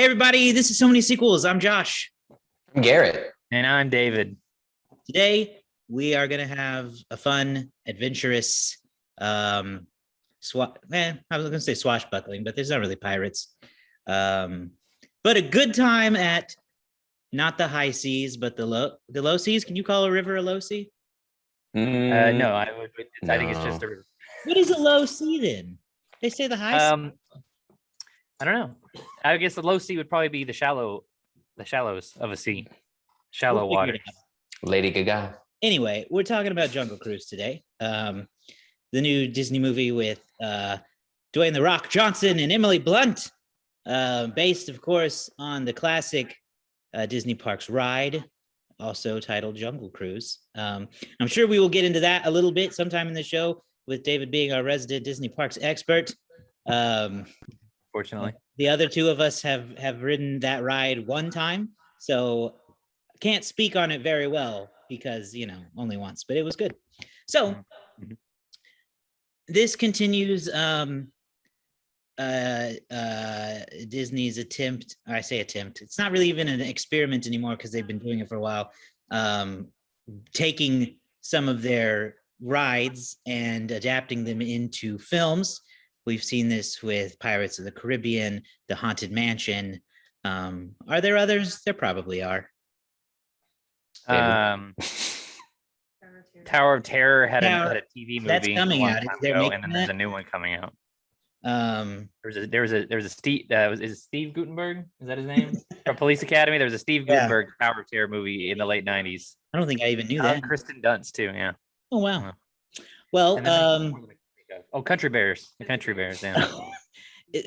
Hey everybody, this is So Many Sequels. I'm Josh. I'm Garrett. And I'm David. Today we are gonna have a fun, adventurous I was gonna say swashbuckling, but there's not really pirates. But a good time at not the high seas, but the low seas. Can you call a river a low sea? No, I would. I think it's just a. What is a low sea then? They say the high sea. I don't know. I guess the low sea would probably be the shallows of a sea, shallow water. Lady Gaga. Anyway, we're talking about Jungle Cruise today. The new Disney movie with Dwayne "The Rock" Johnson and Emily Blunt, based, of course, on the classic Disney Parks ride, also titled Jungle Cruise. I'm sure we will get into that a little bit sometime in the show, with David being our resident Disney Parks expert. Fortunately, the other two of us have ridden that ride one time, so I can't speak on it very well because, only once, but it was good. So this continues Disney's attempt. I say attempt. It's not really even an experiment anymore because they've been doing it for a while. Taking some of their rides and adapting them into films. We've seen this with Pirates of the Caribbean, The Haunted Mansion. Are there others? There probably are. Tower of Terror had a TV movie that's coming out. And then there's a new one coming out. There's a Steve. Is it Steve Gutenberg? Is that his name? From Police Academy. There was a Steve Gutenberg Tower of Terror movie in the late '90s. I don't think I even knew that. Kristen Dunst too. Yeah. Oh wow. Well, Country Bears. The Country Bears. Yeah.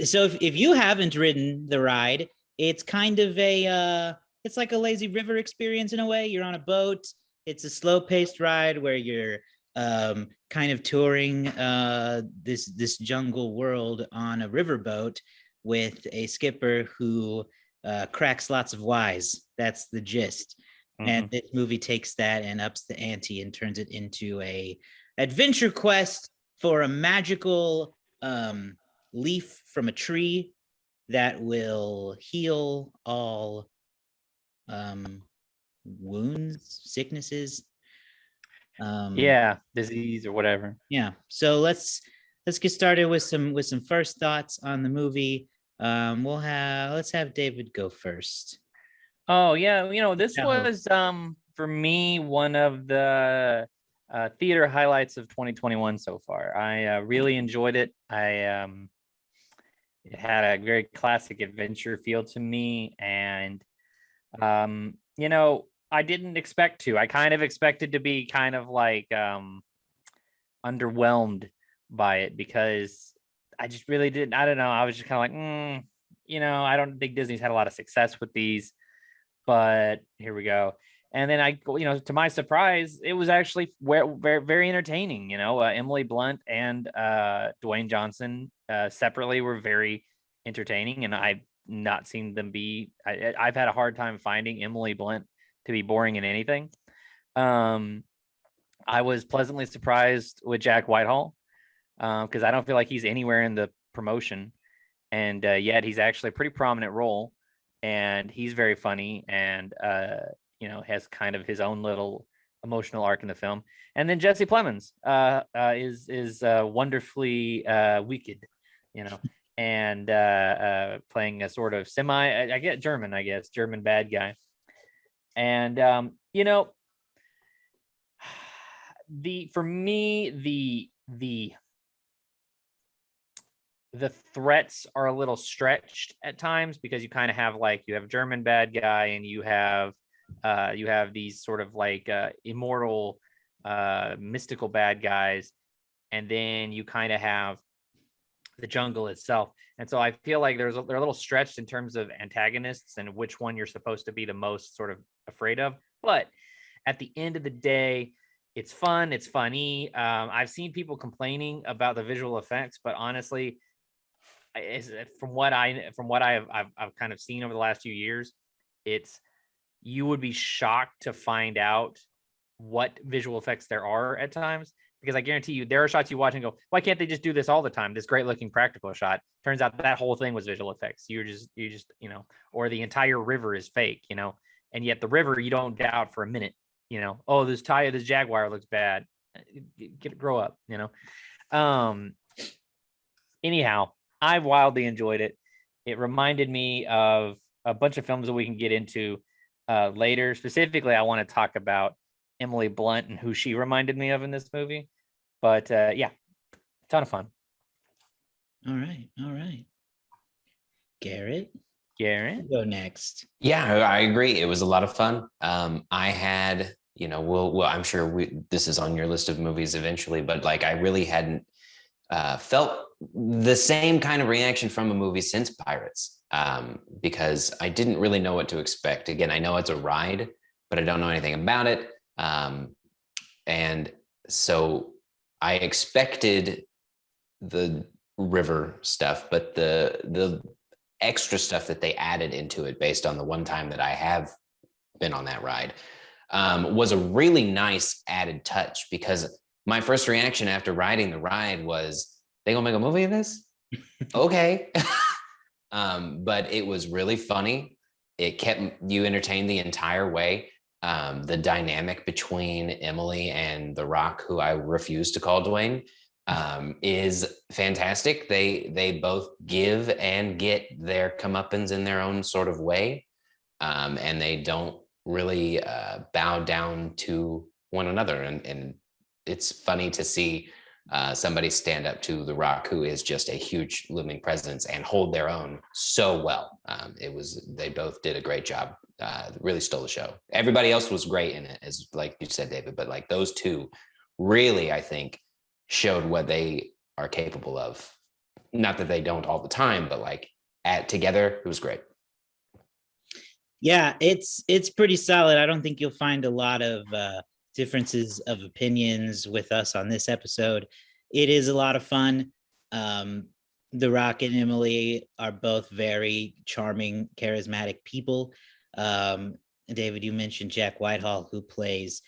So if you haven't ridden the ride, it's kind of it's like a lazy river experience in a way. You're on a boat. It's a slow-paced ride where you're kind of touring this jungle world on a riverboat with a skipper who cracks lots of wise. That's the gist. And this movie takes that and ups the ante and turns it into a adventure quest for a magical leaf from a tree that will heal all wounds, sicknesses, disease or whatever. So let's get started with some first thoughts on the movie. Let's have David go first. Oh yeah, this was for me one of the theater highlights of 2021 so far. I really enjoyed it. It had a very classic adventure feel to me, and I didn't expect to. I kind of expected to be kind of like underwhelmed by it because I just really didn't. I don't know. I was just kind of like, I don't think Disney's had a lot of success with these, but here we go. And then to my surprise, it was actually very, very entertaining. Emily Blunt and Dwayne Johnson separately were very entertaining, and I've not seen them be. I've had a hard time finding Emily Blunt to be boring in anything. I was pleasantly surprised with Jack Whitehall because I don't feel like he's anywhere in the promotion, and yet he's actually a pretty prominent role, and he's very funny and has kind of his own little emotional arc in the film. And then Jesse Plemons is wonderfully wicked, and playing a sort of German bad guy. And for me the threats are a little stretched at times because you kind of have you have German bad guy and you have these sort of immortal mystical bad guys, and then you kind of have the jungle itself. And so I feel like they're a little stretched in terms of antagonists and which one you're supposed to be the most sort of afraid of. But at the end of the day, it's fun. It's funny. I've seen people complaining about the visual effects, but honestly, from what I've kind of seen over the last few years, you would be shocked to find out what visual effects there are at times, because I guarantee you there are shots you watch and go, why can't they just do this all the time? This great looking practical shot. Turns out that whole thing was visual effects. You just, or the entire river is fake, and yet the river you don't doubt for a minute, oh, this Jaguar looks bad. Grow up, Anyhow, I wildly enjoyed it. It reminded me of a bunch of films that we can get into later. Specifically, I want to talk about Emily Blunt and who she reminded me of in this movie. But yeah, ton of fun. All right. Garrett, go next. Yeah, I agree. It was a lot of fun. I had, I'm sure this is on your list of movies eventually, but like I really hadn't felt the same kind of reaction from a movie since Pirates, because I didn't really know what to expect. Again, I know it's a ride, but I don't know anything about it. And so I expected the river stuff, but the extra stuff that they added into it based on the one time that I have been on that ride was a really nice added touch, because my first reaction after riding the ride was, they gonna make a movie of this? Okay. But it was really funny. It kept you entertained the entire way. The dynamic between Emily and The Rock, who I refuse to call Dwayne, is fantastic. They both give and get their comeuppance in their own sort of way. And they don't really bow down to one another. And it's funny to see somebody stand up to The Rock, who is just a huge looming presence, and hold their own so well. They both did a great job. Really stole the show. Everybody else was great in it, as like you said, David, but like those two really, I think, showed what they are capable of. Not that they don't all the time, but like together, it was great. Yeah, it's pretty solid. I don't think you'll find a lot of differences of opinions with us on this episode. It is a lot of fun. The Rock and Emily are both very charming, charismatic people. David, you mentioned Jack Whitehall, who plays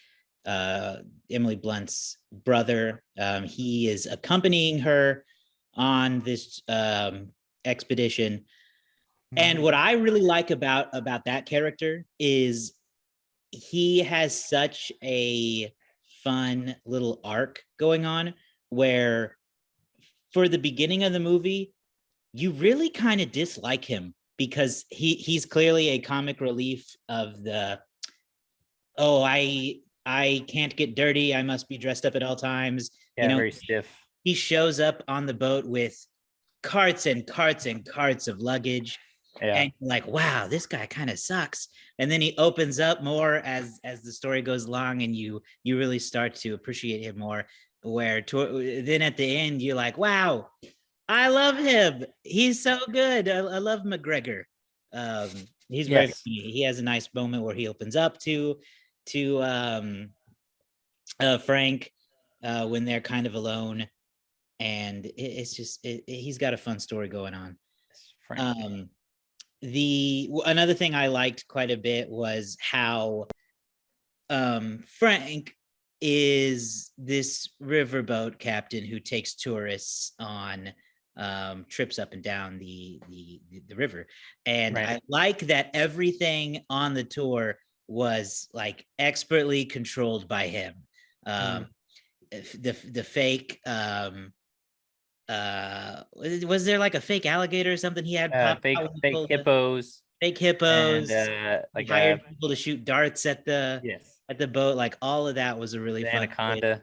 Emily Blunt's brother. He is accompanying her on this expedition. And what I really like about that character is he has such a fun little arc going on, where for the beginning of the movie, you really kind of dislike him, because he's clearly a comic relief of the, oh, I can't get dirty, I must be dressed up at all times. Yeah, very stiff. He shows up on the boat with carts and carts and carts of luggage. Yeah. And like, wow, this guy kind of sucks. And then he opens up more as the story goes along, and you really start to appreciate him more. Where then at the end, you're like, wow, I love him. He's so good. I love McGregor. He's very funny. He has a nice moment where he opens up to Frank when they're kind of alone, and it's just he's got a fun story going on. Another thing I liked quite a bit was how Frank is this riverboat captain who takes tourists on trips up and down the river, and I like that everything on the tour was like expertly controlled by him. The fake was there like a fake alligator or something he had? Fake hippos. Fake hippos. And, like hired people to shoot darts at the boat. Like all of that was a really fun anaconda.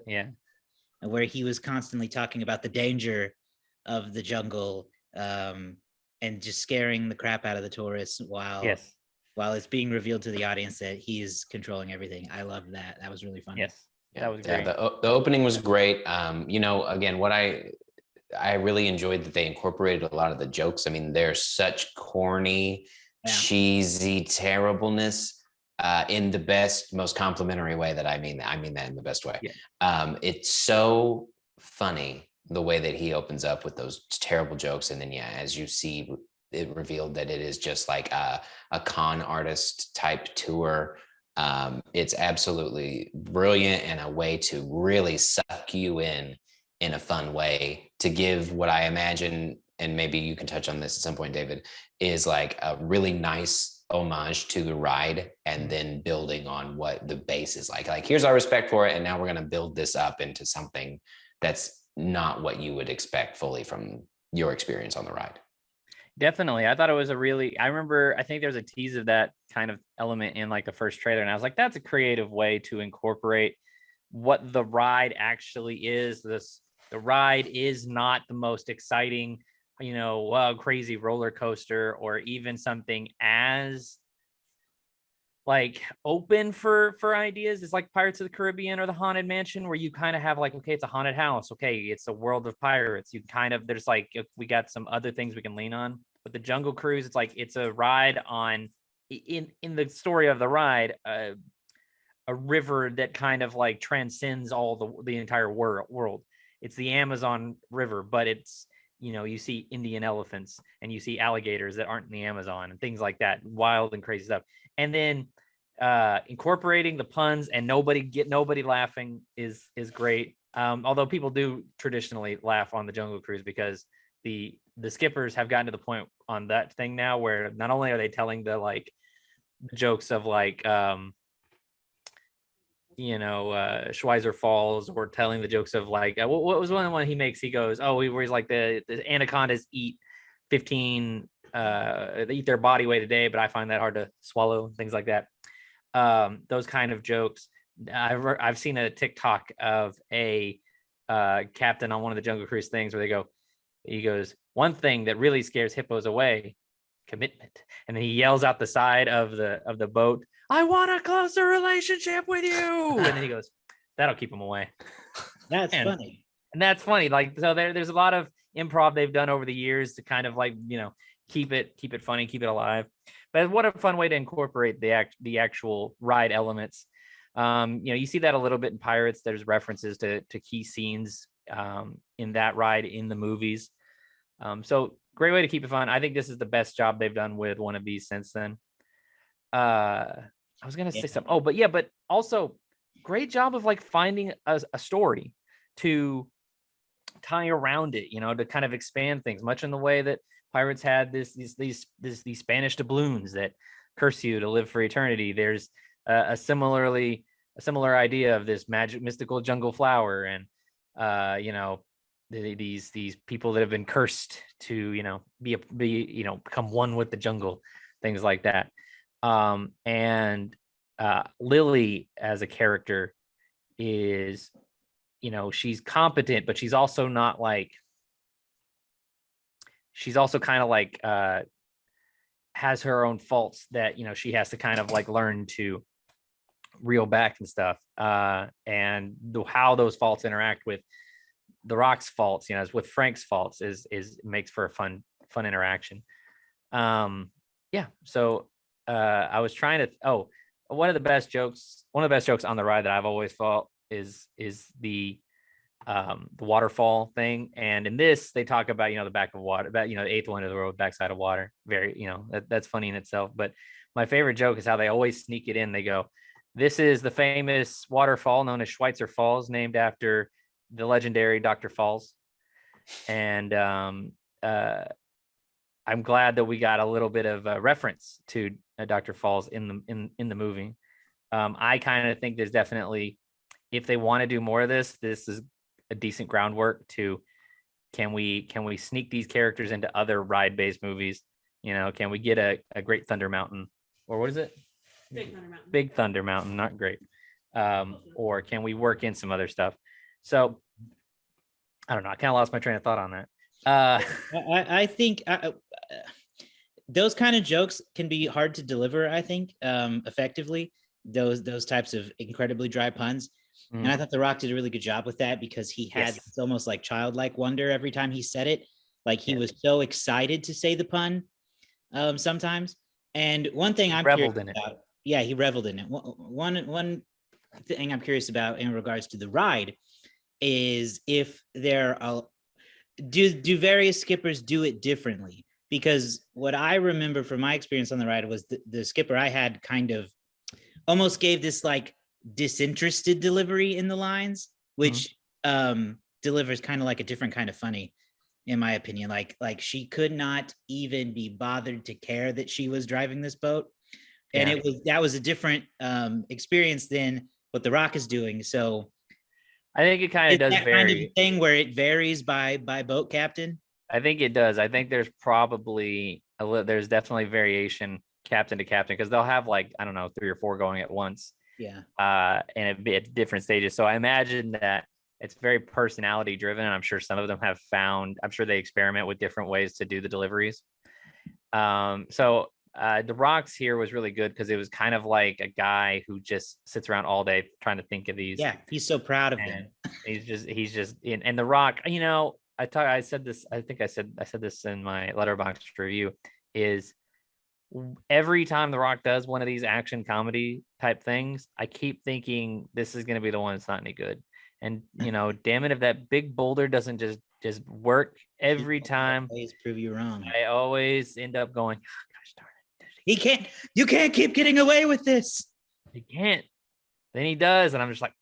Where he was constantly talking about the danger of the jungle, and just scaring the crap out of the tourists while it's being revealed to the audience that he's controlling everything. I love that. That was really fun. That was great. The opening was great. Again, what I really enjoyed that they incorporated a lot of the jokes. I mean, they're such corny, cheesy terribleness in the best, most complimentary way that I mean that. I mean that in the best way. It's so funny the way that he opens up with those terrible jokes. And then, as you see it revealed that it is just like a con artist type tour It's absolutely brilliant and a way to really suck you in a fun way to give what I imagine, and maybe you can touch on this at some point, David, is like a really nice homage to the ride, and then building on what the base is like. Like, here's our respect for it, and now we're going to build this up into something that's not what you would expect fully from your experience on the ride. Definitely. I thought it was I remember, I think there's a tease of that kind of element in like the first trailer. And I was like, that's a creative way to incorporate what the ride actually is. The ride is not the most exciting, crazy roller coaster, or even something as like open for ideas. It's like Pirates of the Caribbean or the Haunted Mansion, where you kind of have like, okay, it's a haunted house, okay, it's a world of pirates, you kind of, there's like, we got some other things we can lean on. But the Jungle Cruise, it's like, it's a ride on, in the story of the ride, a river that kind of like transcends all the entire world. It's the Amazon River, but it's, you see Indian elephants and you see alligators that aren't in the Amazon and things like that, wild and crazy stuff. And then incorporating the puns and nobody laughing is great. Although people do traditionally laugh on the Jungle Cruise, because the skippers have gotten to the point on that thing now where not only are they telling the like jokes of like Schweizer Falls, or telling the jokes of like what was one he makes, he goes, where he's like the anacondas eat 15 they eat their body weight a day, but I find that hard to swallow, things like that. Those kind of jokes. I've seen a TikTok of a captain on one of the Jungle Cruise things where he goes, one thing that really scares hippos away, commitment. And then he yells out the side of the boat, I want a closer relationship with you. And then he goes, that'll keep them away. That's funny. And that's funny. Like, so there's a lot of improv they've done over the years to kind of like, keep it funny, keep it alive. But what a fun way to incorporate the actual ride elements. You see that a little bit in Pirates. There's references to key scenes in that ride in the movies. So great way to keep it fun. I think this is the best job they've done with one of these since then. I was gonna say something. But also great job of like finding a story to tie around it, to kind of expand things, much in the way that Pirates had these Spanish doubloons that curse you to live for eternity. There's a similar idea of this mystical jungle flower, and these people that have been cursed to become one with the jungle, things like that. And Lily as a character is, she's competent, but she's also not like, she's also kind of like has her own faults that she has to kind of like learn to reel back and stuff, and how those faults interact with the Rock's faults, as with Frank's faults, is makes for a fun interaction. So I was trying to one of the best jokes on the ride that I've always thought is the waterfall thing. And in this, they talk about, the back of water, about, the eighth one of the road, backside of water. Very, that's funny in itself. But my favorite joke is how they always sneak it in. They go, this is the famous waterfall known as Schweitzer Falls, named after the legendary Dr. Falls. And I'm glad that we got a little bit of a reference to Dr. Falls in the movie. I kind of think there's definitely, if they want to do more of this is a decent groundwork to, can we sneak these characters into other ride-based movies? Can we get a Great Thunder Mountain, or what is it? Big Thunder Mountain, not great. Or can we work in some other stuff? So I don't know. I kind of lost my train of thought on that. I think those kind of jokes can be hard to deliver, I think, effectively, those types of incredibly dry puns. And I thought The Rock did a really good job with that, because he had this almost like childlike wonder every time he said it. Like he was so excited to say the pun sometimes. And one thing I'm curious about, he reveled in it. One thing I'm curious about in regards to the ride is if there are, do various skippers do it differently? Because what I remember from my experience on the ride was the skipper I had kind of almost gave this like disinterested delivery in the lines, which delivers kind of like a different kind of funny, in my opinion. Like she could not even be bothered to care that she was driving this boat, and that was a different experience than what The Rock is doing. So I think it kind of does that vary. kind of thing where it varies by boat captain. I think it does. I think there's probably there's definitely variation captain to captain, because they'll have like, I don't know, 3 or 4 going at once. Yeah. And at different stages. So I imagine that it's very personality driven. And I'm sure some of them have found, I'm sure they experiment with different ways to do the deliveries. So The Rock's here was really good because it was kind of like a guy who just sits around all day trying to think of these. Yeah, he's so proud of them. He's just and The Rock, you know, I said this in my Letterboxd review, is every time The Rock does one of these action comedy type things, I keep thinking this is going to be the one that's not any good. And you know, damn it, if that big boulder doesn't just work every time, always prove you wrong. I always end up going, oh, gosh darn it. You can't keep getting away with this. He can't. Then he does, and I'm just like,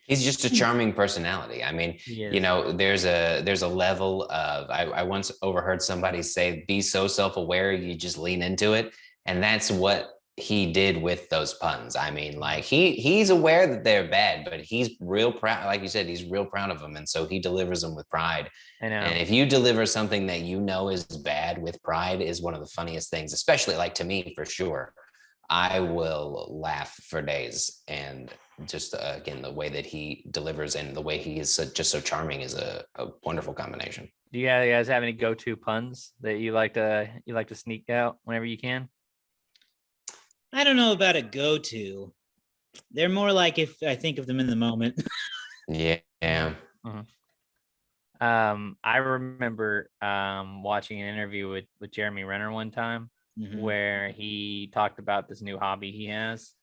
He's just a charming personality. I mean, you know, there's a level of, I once overheard somebody say, be so self-aware, you just lean into it. And that's what he did with those puns. I mean, like he's aware that they're bad, but he's real proud. Like you said, he's real proud of them. And so he delivers them with pride. I know. And if you deliver something that you know is bad with pride, is one of the funniest things, especially like to me, for sure. I will laugh for days. And just again, the way that he delivers and the way he is just so charming is a wonderful combination. Do you guys have any go-to puns that you like to sneak out whenever you can? I don't know about a go-to. They're more like if I think of them in the moment. Yeah. Mm-hmm. I remember watching an interview with Jeremy Renner one time, where he talked about this new hobby he has,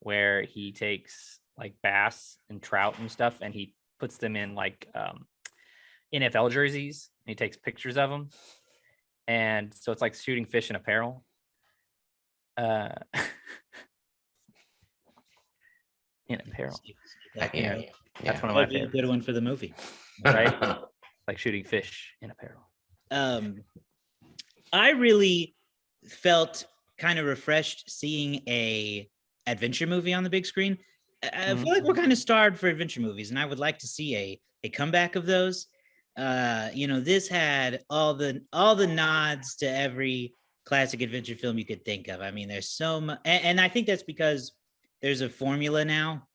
where he takes like bass and trout and stuff, and he puts them in like NFL jerseys, and he takes pictures of them, and so it's like shooting fish in apparel. In apparel. Yeah. That's one of my favorites. Good one for the movie, right? Like shooting fish in apparel. I really felt kind of refreshed seeing a adventure movie on the big screen. I feel like we're kind of starved for adventure movies, and I would like to see a comeback of those. You know, this had all the nods to every classic adventure film you could think of. I mean, there's so much, and I think that's because there's a formula now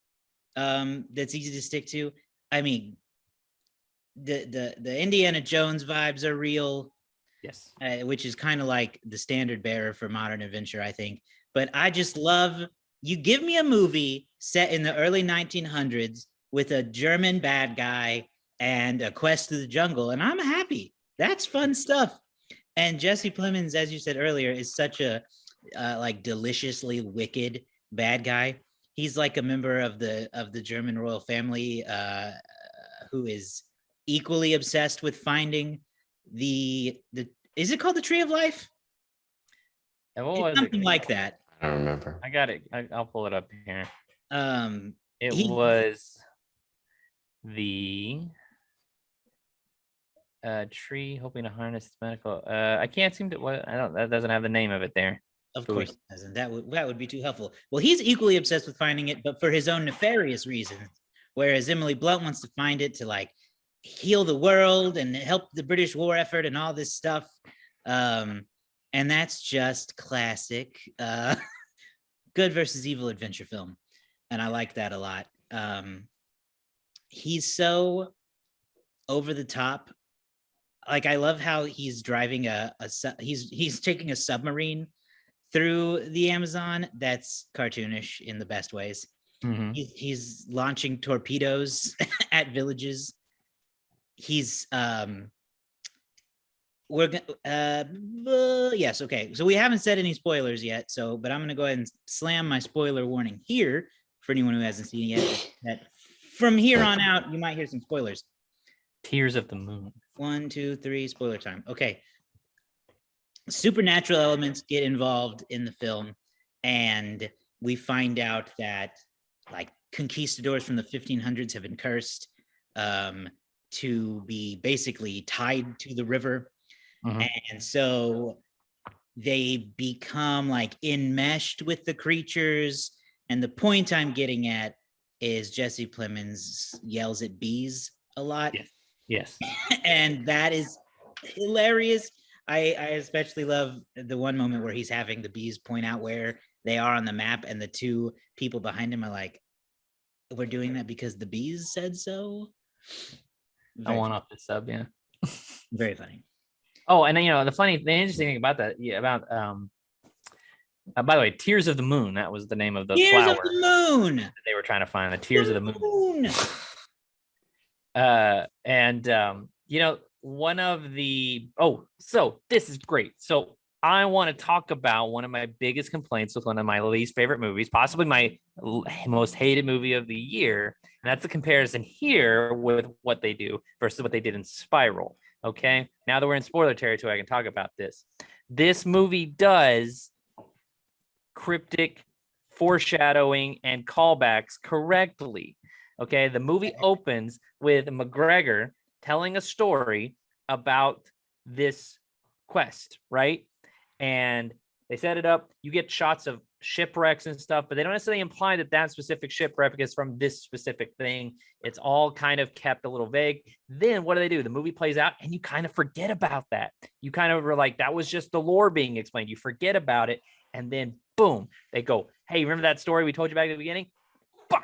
that's easy to stick to. I mean, the Indiana Jones vibes are real. Yes. Which is kind of like the standard bearer for modern adventure, I think. But I just love, you give me a movie set in the early 1900s with a German bad guy and a quest through the jungle, and I'm happy. That's fun stuff. And Jesse Plemons, as you said earlier, is such a like deliciously wicked bad guy. He's like a member of the German royal family who is equally obsessed with finding the is it called the Tree of Life? It's something like that. I don't remember. I got it. I'll pull it up here. It was the tree hoping to harness medical. I can't seem to. That doesn't have the name of it there. Of course it doesn't. That would be too helpful. Well, he's equally obsessed with finding it, but for his own nefarious reasons. Whereas Emily Blunt wants to find it to like heal the world and help the British war effort and all this stuff. And that's just classic good versus evil adventure film. And I like that a lot. He's so over the top. Like, I love how he's driving he's taking a submarine through the Amazon. That's cartoonish in the best ways. He's launching torpedoes at villages. He's yes, okay, so we haven't said any spoilers yet, but I'm gonna go ahead and slam my spoiler warning here for anyone who hasn't seen it yet, that from here on out you might hear some spoilers. Tears of the Moon. 1, 2, 3, spoiler time. Okay, supernatural elements get involved in the film, and we find out that like conquistadors from the 1500s have been cursed to be basically tied to the river. And so they become like enmeshed with the creatures. And the point I'm getting at is Jesse Plemons yells at bees a lot. Yes. And that is hilarious. I especially love the one moment where he's having the bees point out where they are on the map, and the two people behind him are like, we're doing that because the bees said so. I want off the sub, yeah. Very funny. Oh, and you know, the interesting thing about that, by the way, Tears of the Moon, that was the name of the Tears flower of the Moon that they were trying to find, the Tears of the Moon. You know, one of the so this is great. So I want to talk about one of my biggest complaints with one of my least favorite movies, possibly my most hated movie of the year, and that's the comparison here with what they do versus what they did in Spiral. Okay, now that we're in spoiler territory, I can talk about this. This movie does cryptic foreshadowing and callbacks correctly. Okay, the movie opens with McGregor telling a story about this quest, right? And they set it up. You get shots of shipwrecks and stuff, but they don't necessarily imply that that specific shipwreck is from this specific thing. It's all kind of kept a little vague. Then what do? The movie plays out and you kind of forget about that. You kind of were like, that was just the lore being explained. You forget about it. And then boom, they go, hey, remember that story we told you back at the beginning? Bah!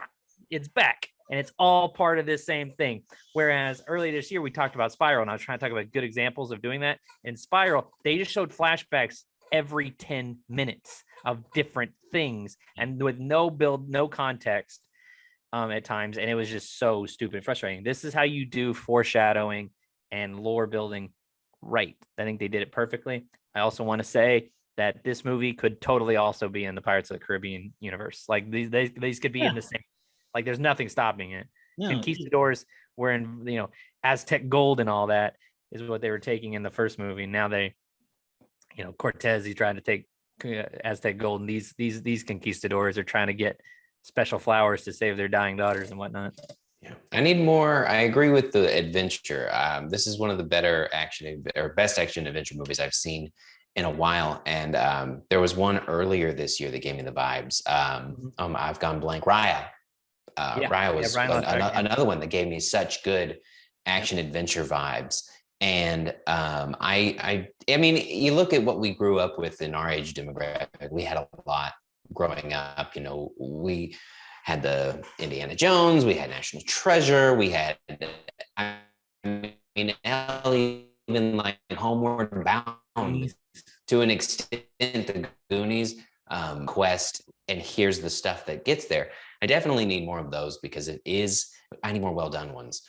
It's back. And it's all part of this same thing. Whereas earlier this year, we talked about Spiral, and I was trying to talk about good examples of doing that. In Spiral, they just showed flashbacks every 10 minutes of different things and with no build, no context at times. And it was just so stupid and frustrating. This is how you do foreshadowing and lore building right. I think they did it perfectly. I also want to say that this movie could totally also be in the Pirates of the Caribbean universe. Like these could be in the same. Like there's nothing stopping it. No. Conquistadors were in, you know, Aztec gold and all that is what they were taking in the first movie. Now they, you know, Cortez, he's trying to take Aztec gold, and these conquistadors are trying to get special flowers to save their dying daughters and whatnot. Yeah, I need more. I agree with the adventure. This is one of the better action or best action adventure movies I've seen in a while. And there was one earlier this year that gave me the vibes. I've gone blank. Raya. Raya was another one that gave me such good action adventure vibes. And I mean, you look at what we grew up with in our age demographic. We had a lot growing up. You know, we had the Indiana Jones, we had National Treasure, we had, I mean, even like Homeward Bound to an extent, the Goonies, Quest, and here's the stuff that gets there. I definitely need more of those because I need more well done ones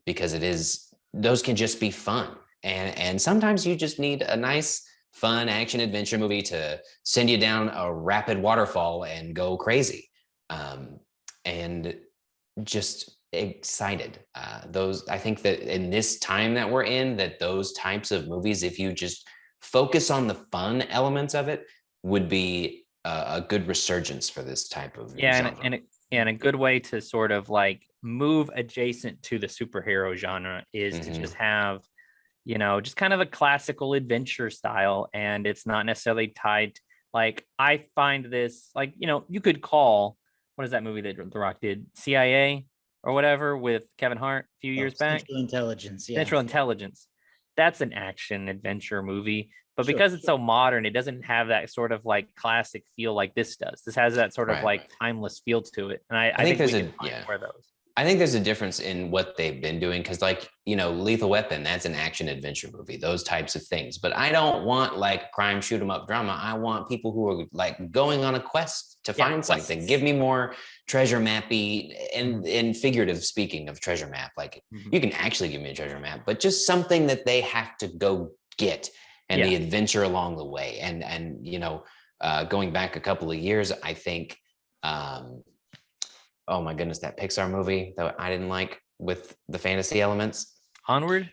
because those can just be fun. And sometimes you just need a nice, fun action adventure movie to send you down a rapid waterfall and go crazy. And just excited. I think that in this time that we're in, that those types of movies, if you just focus on the fun elements of it, would be a good resurgence for this type of genre. And a good way to sort of like move adjacent to the superhero genre is to just have, you know, just kind of a classical adventure style, and it's not necessarily tied. Like I find this, like, you know, you could call, what is that movie that The Rock did, CIA or whatever, with Kevin Hart a few years back? Central Intelligence. Yeah. Central Intelligence. That's an action adventure movie. But because it's so modern, it doesn't have that sort of like classic feel like this does. This has that sort of like timeless feel to it. And I think there's more of those. I think there's a difference in what they've been doing because, like, you know, Lethal Weapon, that's an action adventure movie, those types of things. But I don't want like crime shoot 'em up drama. I want people who are like going on a quest to find something. Give me more treasure mappy and figurative speaking of treasure map. Like you can actually give me a treasure map, but just something that they have to go get and the adventure along the way. And you know, going back a couple of years, I think. Oh my goodness, that Pixar movie that I didn't like with the fantasy elements. Onward.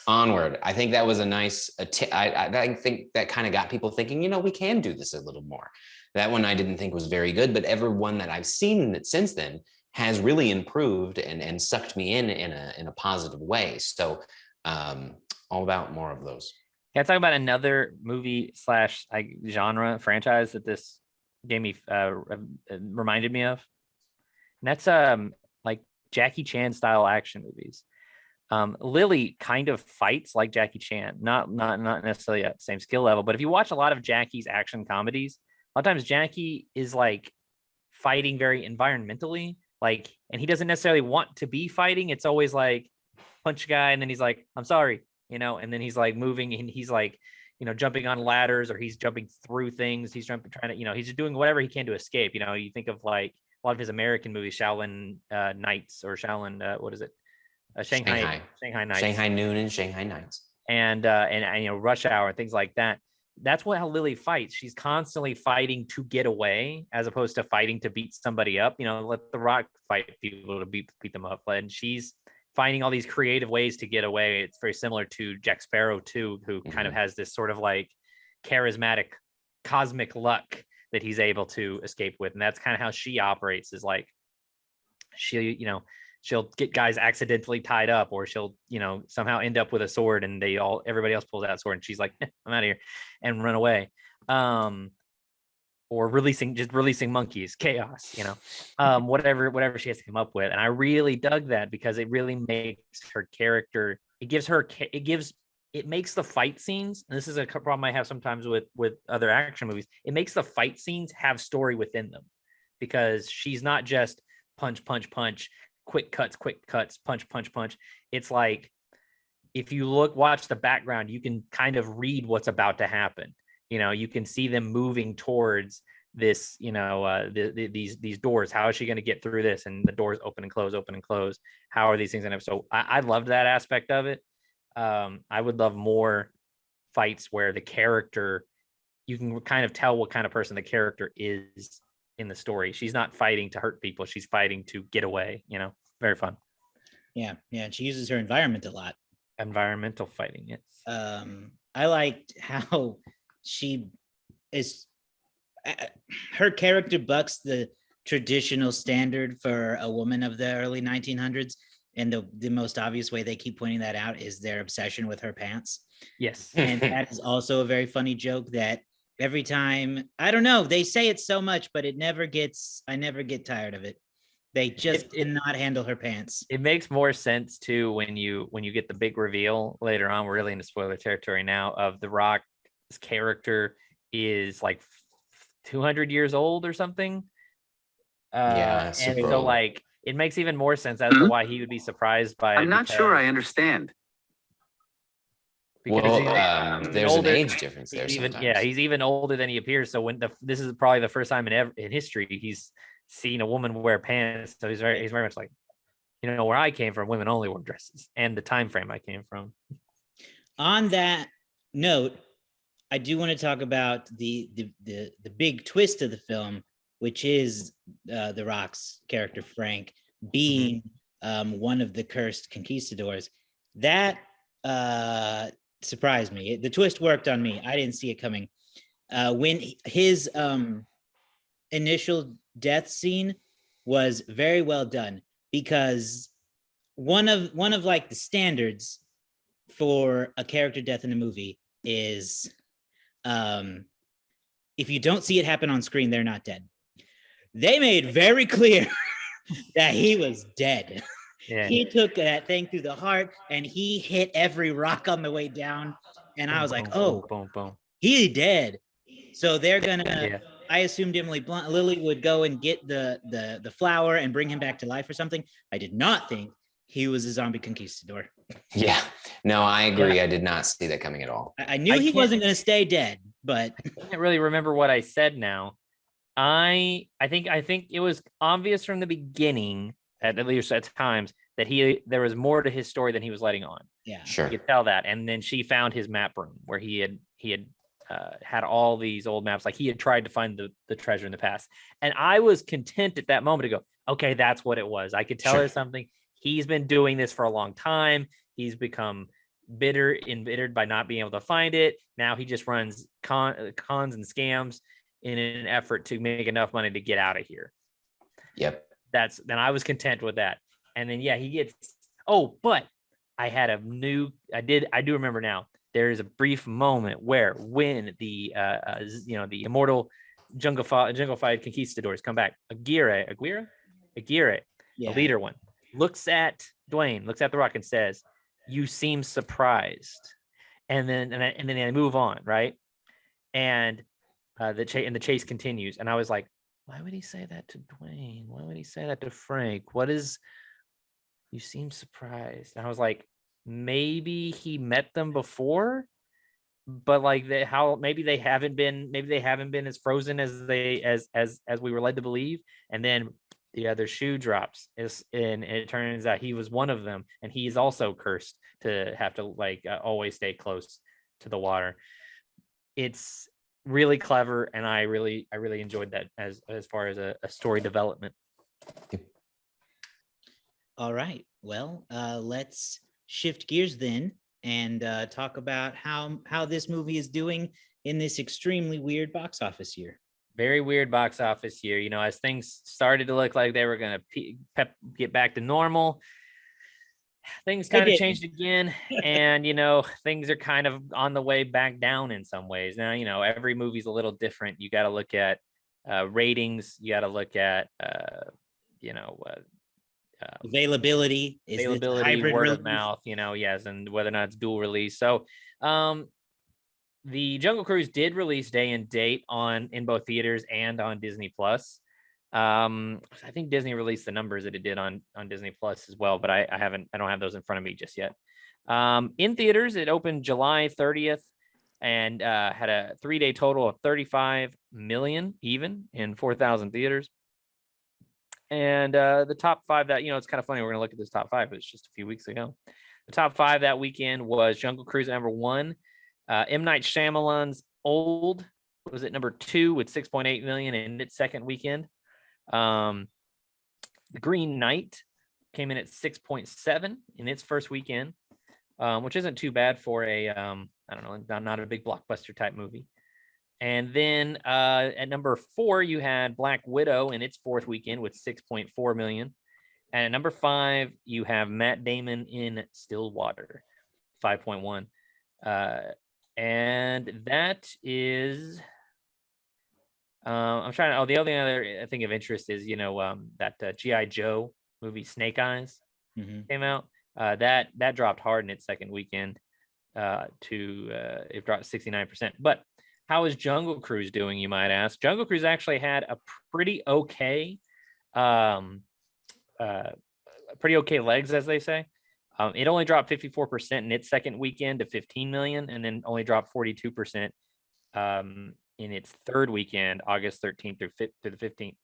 I think that was a nice, I think that kind of got people thinking, you know, we can do this a little more. That one I didn't think was very good, but everyone that I've seen since then has really improved and sucked me in a positive way. So all about more of those. Can I talk about another movie slash genre franchise that this gave me reminded me of? And that's like Jackie Chan style action movies. Lily kind of fights like Jackie Chan, not necessarily at the same skill level, but if you watch a lot of Jackie's action comedies, a lot of times Jackie is like fighting very environmentally, like, and he doesn't necessarily want to be fighting. It's always like punch a guy, and then he's like, I'm sorry, and then he's like moving, and he's like, jumping on ladders, or he's jumping through things. He's trying to, he's doing whatever he can to escape. You think of like a lot of his American movies, Shaolin Nights, or Shaolin, what is it? Shanghai Nights, Shanghai Noon, and Shanghai Nights, and Rush Hour, things like that. That's how Lily fights. She's constantly fighting to get away, as opposed to fighting to beat somebody up. Let The Rock fight people to beat them up, and she's finding all these creative ways to get away. It's very similar to Jack Sparrow too, who kind of has this sort of like charismatic cosmic luck that he's able to escape with, and that's kind of how she operates. Is like she'll get guys accidentally tied up, or she'll, somehow end up with a sword, and everybody else pulls out a sword, and she's like, I'm out of here, and run away. Or releasing monkeys, chaos, whatever she has to come up with. And I really dug that, because it really makes her character, it makes the fight scenes, and this is a problem I have sometimes with other action movies, it makes the fight scenes have story within them, because she's not just punch, punch, punch, quick cuts, punch, punch, punch. It's like, if you watch the background, you can kind of read what's about to happen. You can see them moving towards this, these doors. How is she going to get through this? And the doors open and close, open and close. How are these things going to? So I loved that aspect of it. I would love more fights where the character, you can kind of tell what kind of person the character is in the story. She's not fighting to hurt people. She's fighting to get away, very fun. Yeah. And she uses her environment a lot. Environmental fighting, yes. I liked how she is, her character bucks the traditional standard for a woman of the early 1900s. And the most obvious way they keep pointing that out is their obsession with her pants. Yes. And that is also a very funny joke that every time, I don't know, they say it so much, but I never get tired of it. They just did not handle her pants. It makes more sense too when you get the big reveal later on. We're really into spoiler territory now, of The Rock's character is like 200 years old or something. And so like it makes even more sense as to why he would be surprised by it. I'm not sure I understand. There's an age difference there. He's even older than he appears. So this is probably the first time in history he's seen a woman wear pants. So he's very much like, where I came from, women only wore dresses, and the time frame I came from. On that note, I do want to talk about the big twist of the film, which is The Rock's character Frank being one of the cursed conquistadors. That surprised me. The twist worked on me. I didn't see it coming. When his initial death scene was very well done, because one of like the standards for a character death in a movie is if you don't see it happen on screen, they're not dead. They made very clear that he was dead. Yeah. He took that thing through the heart, and he hit every rock on the way down. And I was like, he dead. So they're gonna, I assumed Lily would go and get the flower and bring him back to life or something. I did not think he was a zombie conquistador. Yeah, no, I agree. I did not see that coming at all. I knew he wasn't going to stay dead, but I can't really remember what I said now. I think it was obvious from the beginning, at least at times, that there was more to his story than he was letting on. Yeah, sure. You could tell that. And then she found his map room where he had all these old maps. Like he had tried to find the treasure in the past. And I was content at that moment to go, okay, that's what it was. I could tell her something. He's been doing this for a long time. He's become embittered by not being able to find it. Now he just runs cons and scams. in an effort to make enough money to get out of here. Yep. Then I was content with that. And then, yeah, he gets, but I had I do remember now, there is a brief moment where when the immortal jungle-fied conquistadors come back, Aguirre, the leader one, looks at Dwayne, looks at the Rock and says, "You seem surprised." And then they move on, right? And the chase continues. And I was like, why would he say that to Dwayne? Why would he say that to Frank? You seem surprised. And I was like, maybe he met them before, but like maybe they haven't been as frozen as we were led to believe. And then the other shoe drops and it turns out he was one of them, and he's also cursed to have to always stay close to the water. It's really clever, and I really enjoyed that as far as a story development. All right, well, let's shift gears then and talk about how this movie is doing in this extremely weird box office year. Very weird box office year. As things started to look like they were going to get back to normal, things kind of changed again. And, things are kind of on the way back down in some ways. Now, every movie's a little different. You got to look at ratings. You got to look at, availability, word of mouth, yes, and whether or not it's dual release. So the Jungle Cruise did release day and date in both theaters and on Disney Plus. I think Disney released the numbers that it did on Disney Plus as well, but I don't have those in front of me just yet. In theaters, it opened July 30th and had a 3-day total of 35 million even in 4,000 theaters. And the top 5 that, it's kind of funny, we're going to look at this top 5, but it's just a few weeks ago. The top 5 that weekend was Jungle Cruise at number 1. M. Night Shyamalan's Old was at number 2 with 6.8 million in its second weekend. The Green Knight came in at 6.7 in its first weekend, which isn't too bad for a, not a big blockbuster type movie. And then at number 4, you had Black Widow in its fourth weekend with 6.4 million. And at number 5, you have Matt Damon in Stillwater, 5.1. And that is, the only other thing of interest is, that G.I. Joe movie Snake Eyes came out. That dropped hard in its second weekend it dropped 69%. But how is Jungle Cruise doing, you might ask? Jungle Cruise actually had a pretty okay legs, as they say. It only dropped 54% in its second weekend to 15 million, and then only dropped 42% in its third weekend, August 13th through the 15th.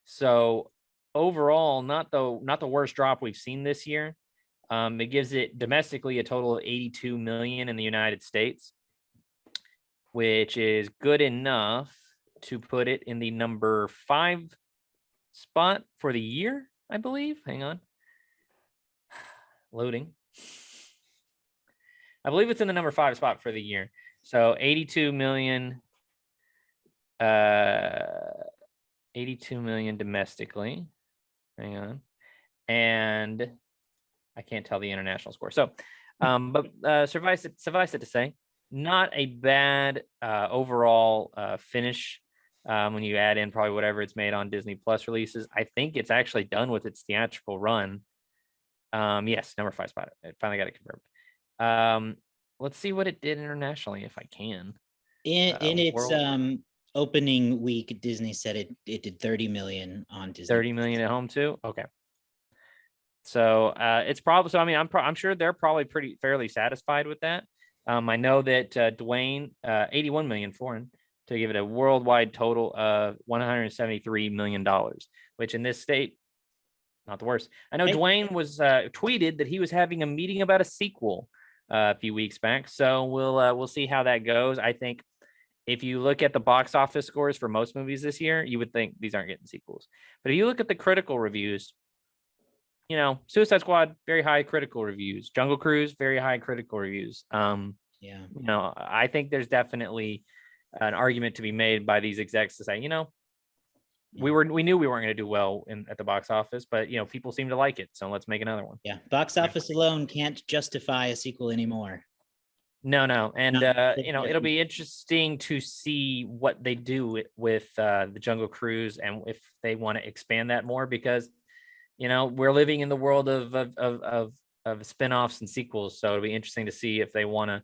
So overall, not the worst drop we've seen this year. It gives it domestically a total of 82 million in the United States, which is good enough to put it in the number 5 spot for the year, I believe. Hang on. Loading. I believe it's in the number 5 spot for the year. So 82 million domestically. Hang on. And I can't tell the international score. So, but suffice it to say, not a bad overall finish when you add in probably whatever it's made on Disney Plus releases. I think it's actually done with its theatrical run. Yes, number 5 spot. I finally got it confirmed. Let's see what it did internationally if I can. In its opening week, Disney said it did 30 million on Disney. 30 million at home too. Okay. So it's probably, so I mean, I'm sure they're probably fairly satisfied with that. I know that Dwayne 81 million foreign to give it a worldwide total of $173 million, which in this state, not the worst. I know Dwayne was tweeted that he was having a meeting about a sequel a few weeks back. So we'll see how that goes. I think if you look at the box office scores for most movies this year, you would think these aren't getting sequels. But if you look at the critical reviews, Suicide Squad, very high critical reviews. Jungle Cruise, very high critical reviews. I think there's definitely an argument to be made by these execs to say, we knew we weren't going to do well at the box office, but people seem to like it, so let's make another one. Yeah, box office alone can't justify a sequel anymore. No, and it'll be interesting to see what they do with the Jungle Cruise, and if they want to expand that more, because we're living in the world of spin-offs and sequels, so it'll be interesting to see if they want to,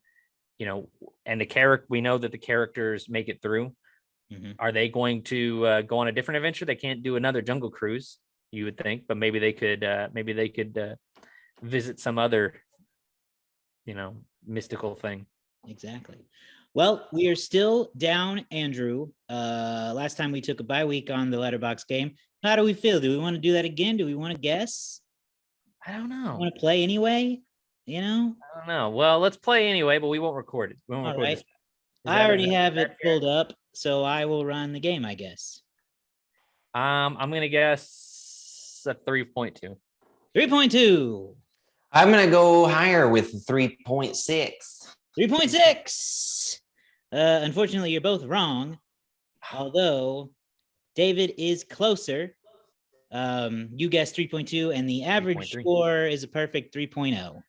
and we know that the characters make it through. Mhm. Are they going to go on a different adventure? They can't do another Jungle Cruise, you would think, but maybe they could visit some other mystical thing. Exactly. Well, we are still down, Andrew. Last time we took a bye week on the Letterbox game. How do we feel? Do we want to do that again? Do we want to guess? I don't know. Want to play anyway? I don't know. Well, let's play anyway, but we won't record it. We won't All record right. this. I already have it pulled up, so I will run the game, I guess. I'm gonna guess a 3.2. 3.2. I'm gonna go higher with 3.6. 3.6. Unfortunately, you're both wrong. Although David is closer. You guessed 3.2, and the average 3.3. score is a perfect 3.0.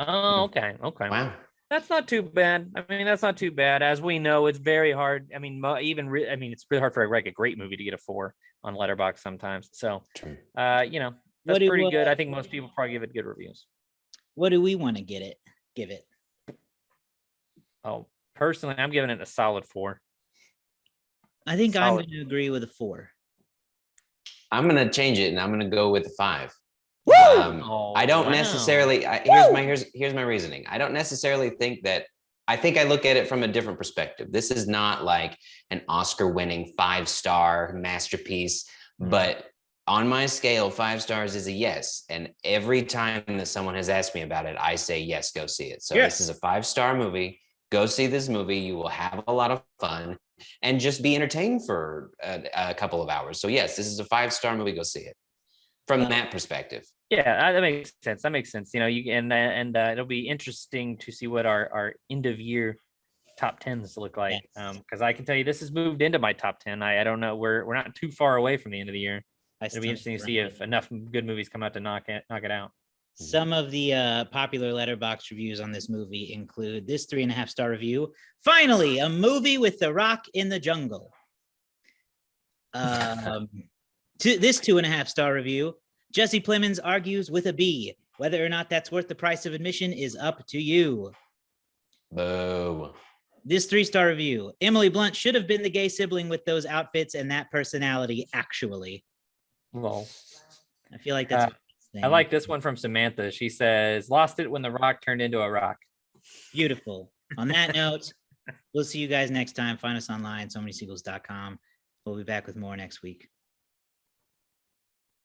Oh, okay. Wow. That's not too bad. I mean, that's not too bad. As we know, it's very hard. I mean, it's really hard for a great movie to get a 4 on Letterboxd sometimes. So, True. that's pretty good. I think most people probably give it good reviews. What do we want to give it? Oh, personally, I'm giving it a solid 4. I think I'm Solid. going to agree with a 4. I'm gonna change it, and I'm gonna go with the 5. Woo! I don't wow. necessarily. Here's my reasoning. I don't necessarily think that. I think I look at it from a different perspective. This is not like an Oscar-winning 5-star masterpiece, but on my scale, 5 stars is a yes. And every time that someone has asked me about it, I say yes, go see it. So This is a 5-star movie. Go see this movie. You will have a lot of fun and just be entertained for a couple of hours. So yes, this is a 5-star movie. Go see it from that perspective. Yeah, that makes sense. It'll be interesting to see what our end of year top 10s look like. Yes. Because I can tell you this has moved into my top 10. I don't know. We're not too far away from the end of the year. It'll be interesting to see if enough good movies come out to knock it out. Some of the popular Letterboxd reviews on this movie include this 3.5-star review. Finally, a movie with The Rock in the jungle. This 2.5-star review. Jesse Plemons argues with a B. Whether or not that's worth the price of admission is up to you. Boo. This 3-star review. Emily Blunt should have been the gay sibling with those outfits and that personality, actually. Well, I feel like that's I like this one from Samantha. She says, lost it when the rock turned into a rock. Beautiful. On that note, we'll see you guys next time. Find us online, somanysequels.com. We'll be back with more next week.